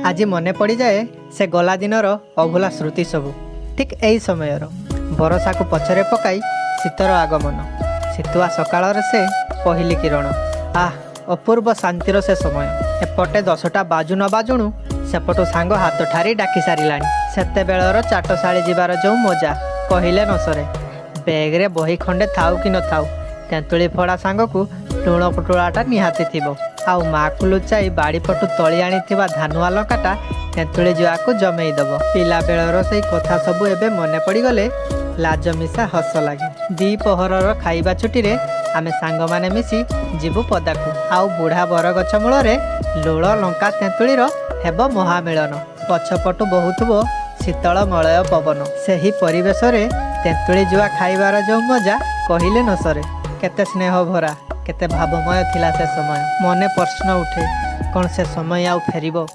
आज मन पड़ जाए से गला दिनर अभुला स्मृति सबू। ठीक यही समय बरसा को पछरे पकाई शीतर आगमन, शीतुआ सकाल से पहली किरण। अपूर्व शांतिर से समय। एपटे 10टा बाजू न बाजुणु सेपटू सांग हाथ ठारी डाकी सारा। सेते बेलर चाटशाली जीवार जो मजा कहले न सरे। बैग्रे बही खंडे थाउ कि न थाउ तेंतुली फड़ा सांग को लुण पुटुलाटा निहाती थिबो। आउ माँ को लुचाई बाड़ी पटु तली आनी धानुआ लंकाटा तेंतुली जुआ को जमई दब। पिला बेलर से कथा सबू एबे मने पड़ी गले लाज मिशा हस लगे। दी पहरर खाइबा छुट्टी रे आमे सांग माने मिसी जीवु पदाकू। आउ बुढ़ा बरगछ मूल लूण लंका तेंतुलीर हेब महामिलन। पछपटु बहुथबो शीतल मलय पवन। सेही परिवेश रे तेंतुली जुआ खाइबार जो मजा कहले न सरे। केते स्नेह भरा, केते भावमय थिला से समय। मने प्रश्न उठे कौन से समय आउ फेरिबो।